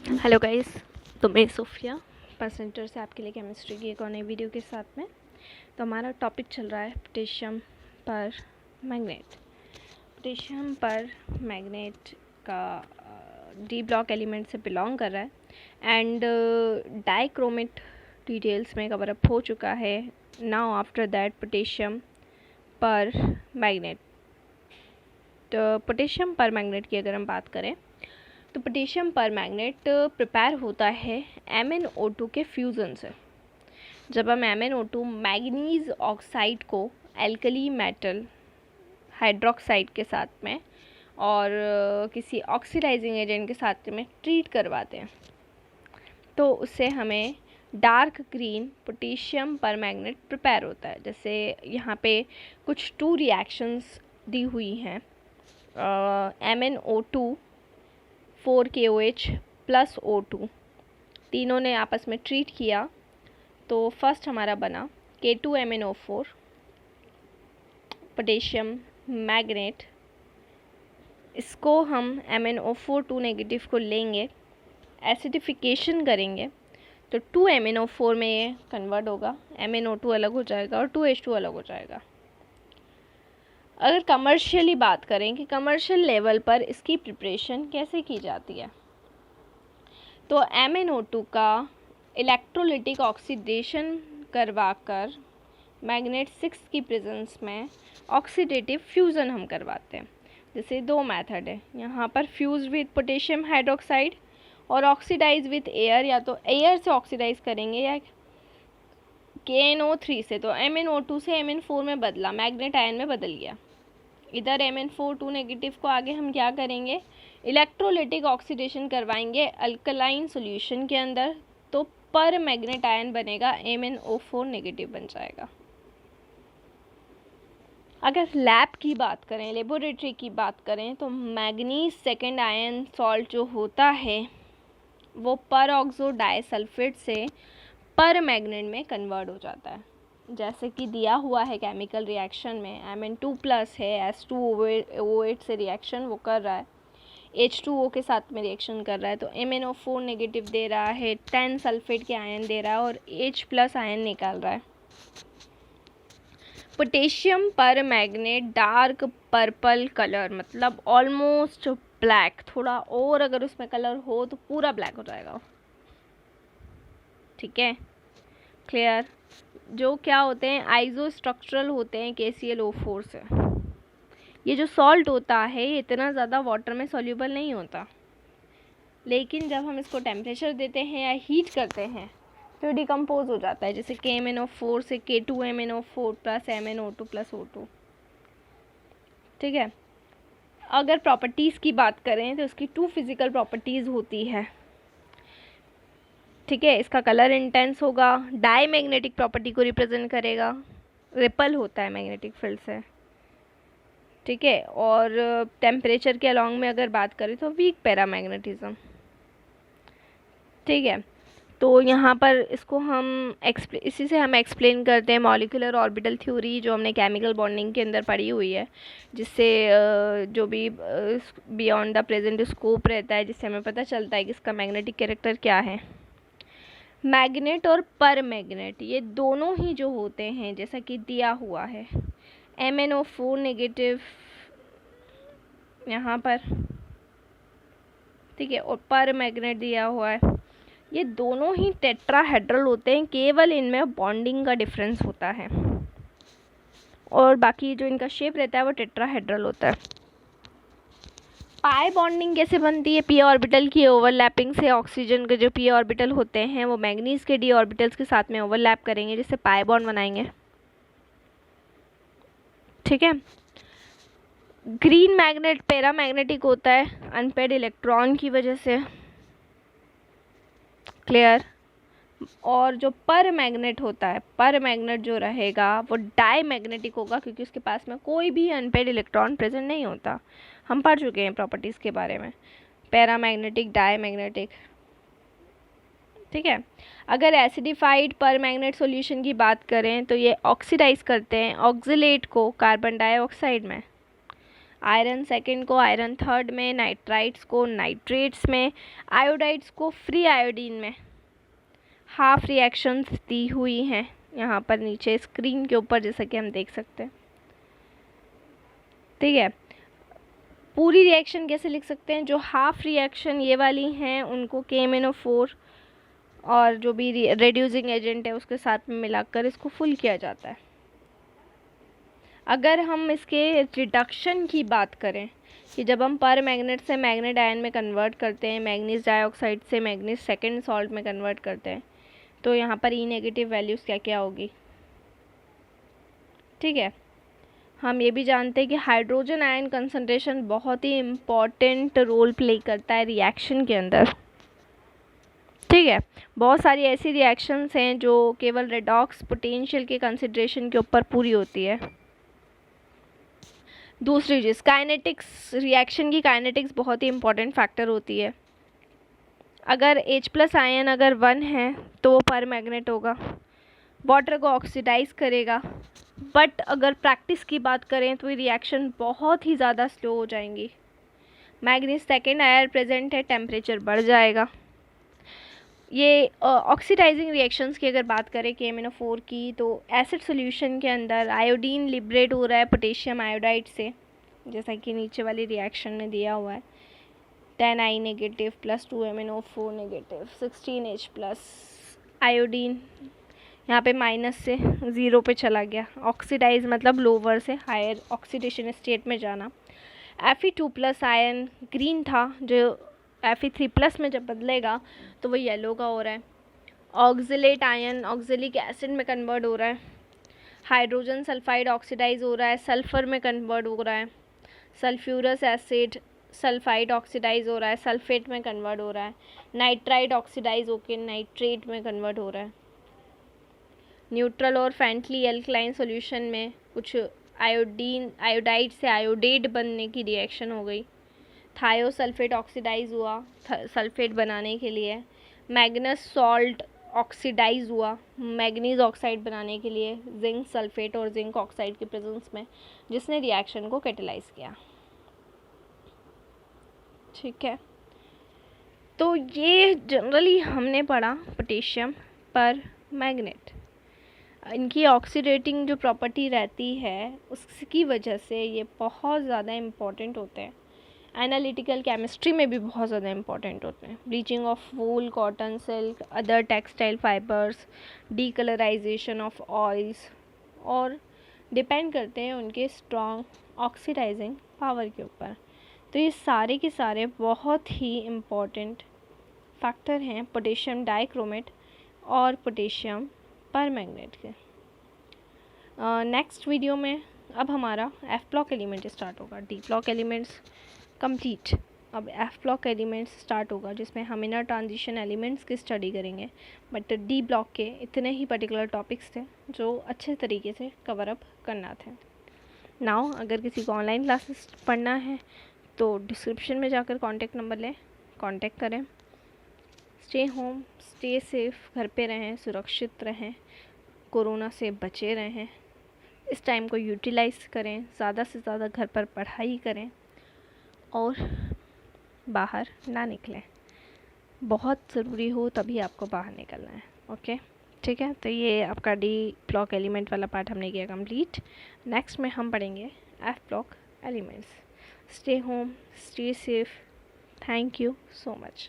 Hello guys, तो मैं Sophia परसेंटर से आपके लिए केमिस्ट्री की एक और नई वीडियो के साथ में। तो हमारा टॉपिक चल रहा है पोटेशियम पर मैग्नेट। पोटेशियम पर मैग्नेट का डी ब्लॉक एलिमेंट से बिलोंग कर रहा है एंड डाइक्रोमेट डिटेल्स में कवर अप हो चुका है। नाउ आफ्टर दैट पोटेशियम पर मैग्नेट। पोटेशियम पर मैग्नेट की अगर हम बात करें तो पोटेशियम पर मैग्नेट प्रिपेयर होता है MnO2 के फ्यूज़न से। जब हम MnO2 मैग्नीज ऑक्साइड को एल्कली मेटल हाइड्रोक्साइड के साथ में और किसी ऑक्सीडाइजिंग एजेंट के साथ में ट्रीट करवाते हैं तो उससे हमें डार्क ग्रीन पोटेशियम पर मैग्नेट प्रिपेयर होता है। जैसे यहाँ पे कुछ 2 रिएक्शंस दी हुई हैं। MnO2 4KOH प्लस O2 तीनों ने आपस में ट्रीट किया तो फर्स्ट हमारा बना K2MnO4 पोटेशियम मैग्नेट। इसको हम MnO4 2 नेगेटिव को लेंगे, एसिडिफिकेशन करेंगे तो 2MnO4 में ये कन्वर्ट होगा, MnO2 अलग हो जाएगा और 2H2 अलग हो जाएगा। अगर कमर्शियली बात करें कि कमर्शियल लेवल पर इसकी प्रिपरेशन कैसे की जाती है तो MnO2 का इलेक्ट्रोलिटिक ऑक्सीडेशन करवाकर मैग्नेट 6 की प्रेजेंस में ऑक्सीडेटिव फ्यूज़न हम करवाते हैं। जैसे 2 मेथड है, यहाँ पर फ्यूज विद पोटेशियम हाइड्रोक्साइड और ऑक्सीडाइज विद एयर, या तो एयर से ऑक्सीडाइज करेंगे या KNO3 से। तो MnO2 से Mn4 में बदला, मैग्नेट आयन में बदल गया। इधर Mn4 2 नेगेटिव को आगे हम क्या करेंगे, इलेक्ट्रोलिटिक ऑक्सीडेशन करवाएंगे अल्कलाइन सॉल्यूशन के अंदर, तो पर मैग्नेट आयन बनेगा MnO4 नेगेटिव बन जाएगा। अगर लैब की बात करें, लेबोरेटरी की बात करें तो मैग्नीज सेकेंड आयन सॉल्ट जो होता है वो पर ऑक्सो डाइसल्फेट से पर मैग्नेट में कन्वर्ट हो जाता है। जैसे कि दिया हुआ है केमिकल रिएक्शन में Mn2+ है, H2OH से रिएक्शन वो कर रहा है, H2O के साथ में रिएक्शन कर रहा है तो MnO4 नेगेटिव दे रहा है, 10 सल्फेट के आयन दे रहा है और H+ आयन निकाल रहा है। पोटेशियम पर मैग्नेट डार्क पर्पल कलर, मतलब ऑलमोस्ट ब्लैक, थोड़ा और अगर उसमें कलर हो तो पूरा ब्लैक हो जाएगा। ठीक है, क्लियर। जो क्या होते हैं, आइसो स्ट्रक्चरल होते हैं KClO4 से। ये जो सॉल्ट होता है ये इतना ज़्यादा वाटर में सॉल्यूबल नहीं होता, लेकिन जब हम इसको टेम्परेचर देते हैं या हीट करते हैं तो डिकम्पोज हो जाता है। जैसे KMnO4 से K2MnO4 plus MnO2 plus O2। ठीक है, अगर प्रॉपर्टीज़ की बात करें तो इसकी 2 फिजिकल प्रॉपर्टीज़ होती है। ठीक है, इसका कलर इंटेंस होगा, डाई मैग्नेटिक प्रॉपर्टी को रिप्रेजेंट करेगा, रिपल होता है मैग्नेटिक फील्ड से। ठीक है, और टेम्परेचर के अलॉन्ग में अगर बात करें तो वीक पैरामैग्नेटिज्म। ठीक है, तो यहाँ पर इसको हम इसी से हम एक्सप्लेन करते हैं मॉलिक्यूलर ऑर्बिटल थ्योरी जो हमने केमिकल बॉन्डिंग के अंदर पढ़ी हुई है, जिससे जो भी बियॉन्ड द प्रेजेंट स्कोप रहता है, जिससे हमें पता चलता है कि इसका मैग्नेटिक कैरेक्टर क्या है। मैग्नेट और पर मैग्नेट ये दोनों ही जो होते हैं, जैसा कि दिया हुआ है MnO4 नेगेटिव यहाँ पर, ठीक है, और पर मैग्नेट दिया हुआ है, ये दोनों ही टेट्राहेड्रल होते हैं, केवल इनमें बॉन्डिंग का डिफरेंस होता है और बाकी जो इनका शेप रहता है वो टेट्राहेड्रल होता है। पाई बॉन्डिंग कैसे बनती है, पी ऑर्बिटल की ओवरलैपिंग से ऑक्सीजन के जो पी ऑर्बिटल होते हैं वो मैग्नीज के डी ऑर्बिटल्स के साथ में ओवरलैप करेंगे, जिससे पाई बॉन्ड बनाएंगे। ठीक है, ग्रीन मैग्नेट पैरामैग्नेटिक होता है अनपेड इलेक्ट्रॉन की वजह से, क्लियर। और जो पर मैग्नेट होता है, पर मैग्नेट जो रहेगा वो डाई मैग्नेटिक होगा, क्योंकि उसके पास में कोई भी अनपेड इलेक्ट्रॉन प्रेजेंट नहीं होता। हम पढ़ चुके हैं प्रॉपर्टीज़ के बारे में, पैरामैग्नेटिक, डाई मैग्नेटिक। ठीक है, अगर एसिडिफाइड पर मैग्नेट सॉल्यूशन की बात करें तो ये ऑक्सीडाइज करते हैं ऑक्सीलेट को कार्बन डाइऑक्साइड में। आयरन सेकंड को आयरन थर्ड में, नाइट्राइट्स को नाइट्रेट्स में, आयोडाइड्स को फ्री आयोडीन में। हाफ रिएक्शंस दी हुई हैं यहाँ पर नीचे स्क्रीन के ऊपर, जैसा कि हम देख सकते हैं। ठीक है, पूरी रिएक्शन कैसे लिख सकते हैं? जो हाफ रिएक्शन ये वाली हैं उनको KMnO4 और जो भी रेड्यूसिंग एजेंट है उसके साथ में मिलाकर इसको फुल किया जाता है। अगर हम इसके रिडक्शन की बात करें कि जब हम पर मैग्नेट से मैग्नेट आयन में कन्वर्ट करते हैं, मैग्नीज डाइऑक्साइड से मैग्नीज सेकेंड सॉल्ट में कन्वर्ट करते हैं, तो यहाँ पर ई नेगेटिव वैल्यूज़ क्या क्या होगी। ठीक है, हम ये भी जानते हैं कि हाइड्रोजन आयन कंसंट्रेशन बहुत ही इम्पॉर्टेंट रोल प्ले करता है रिएक्शन के अंदर। ठीक है, बहुत सारी ऐसी रिएक्शंस हैं जो केवल रेडॉक्स पोटेंशियल के कंसिडरेशन के ऊपर पूरी होती है। दूसरी चीज़ काइनेटिक्स, रिएक्शन की काइनेटिक्स बहुत ही इम्पॉर्टेंट फैक्टर होती है। अगर H+ आयन अगर 1 है तो वो पर मैग्नेट होगा, वाटर को ऑक्सीडाइज करेगा। बट अगर प्रैक्टिस की बात करें तो ये रिएक्शन बहुत ही ज़्यादा स्लो हो जाएंगी। मैग्नीज सेकेंड आयर प्रेजेंट है, टेम्परेचर बढ़ जाएगा। ये ऑक्सीडाइजिंग रिएक्शंस की अगर बात करें KMnO4 की, तो एसिड सॉल्यूशन के अंदर आयोडीन लिबरेट हो रहा है पोटेशियम आयोडाइड से, जैसा कि नीचे वाली रिएक्शन में दिया हुआ है। 10I negative plus 2MnO4 negative 16H+। Iodine यहाँ पे माइनस से 0 पे चला गया। ऑक्सीडाइज मतलब लोअर से हायर ऑक्सीडेशन स्टेट में जाना। Fe2+ आयन ग्रीन था, जो Fe3+ में जब बदलेगा तो वो येलो का हो रहा है। ऑक्सिलेट आयन ऑक्सिलिक एसिड में कन्वर्ट हो रहा है। हाइड्रोजन सल्फाइड ऑक्सीडाइज हो रहा है, सल्फ़र में कन्वर्ट हो रहा है। सल्फ्यूरस एसिड सल्फाइड ऑक्सीडाइज हो रहा है, सल्फेट में कन्वर्ट हो रहा है। नाइट्राइड ऑक्सीडाइज होकर नाइट्रेट में कन्वर्ट हो रहा है। न्यूट्रल और फेंटली एल्कलाइन सॉल्यूशन में कुछ आयोडाइड से आयोडेट बनने की रिएक्शन हो गई। थायोसल्फेट ऑक्सीडाइज हुआ सल्फेट बनाने के लिए। मैग्नस सॉल्ट ऑक्सीडाइज हुआ मैग्नीज ऑक्साइड बनाने के लिए जिंक सल्फेट और जिंक ऑक्साइड के प्रेजेंस में, जिसने रिएक्शन को कैटेलाइज किया। ठीक है, तो ये जनरली हमने पढ़ा पोटेशियम पर मैग्नेट। इनकी ऑक्सीडेटिंग जो प्रॉपर्टी रहती है उसकी वजह से ये बहुत ज़्यादा इम्पॉर्टेंट होते हैं। एनालिटिकल केमिस्ट्री में भी बहुत ज़्यादा इम्पॉर्टेंट होते हैं। Bleaching of wool, cotton, silk, other textile fibres, decolourisation of oils, और डिपेंड करते हैं उनके स्ट्रॉन्ग ऑक्सीडाइजिंग पावर के ऊपर। तो ये सारे के सारे बहुत ही इम्पॉर्टेंट फैक्टर हैं पोटेशियम डाइक्रोमेट और पोटेशियम परमैंगनेट के। नेक्स्ट वीडियो में अब हमारा F ब्लॉक एलिमेंट स्टार्ट होगा। D ब्लॉक एलिमेंट्स कंप्लीट, अब F ब्लॉक एलिमेंट्स स्टार्ट होगा, जिसमें हम इनर ट्रांजिशन एलिमेंट्स की स्टडी करेंगे। बट D ब्लॉक के इतने ही पर्टिकुलर टॉपिक्स थे जो अच्छे तरीके से कवर अप करना थे। नाउ अगर किसी को ऑनलाइन क्लासेस पढ़ना है तो डिस्क्रिप्शन में जाकर कॉन्टैक्ट नंबर लें, कॉन्टैक्ट करें। स्टे होम, स्टे सेफ, घर पे रहें, सुरक्षित रहें, कोरोना से बचे रहें। इस टाइम को यूटिलाइज़ करें, ज़्यादा से ज़्यादा घर पर पढ़ाई करें और बाहर ना निकलें। बहुत ज़रूरी हो तभी आपको बाहर निकलना है। ओके, ठीक है, तो ये आपका D ब्लॉक एलिमेंट वाला पार्ट हमने किया कंप्लीट। नेक्स्ट में हम पढ़ेंगे F block elements. Stay home, stay safe. Thank you so much.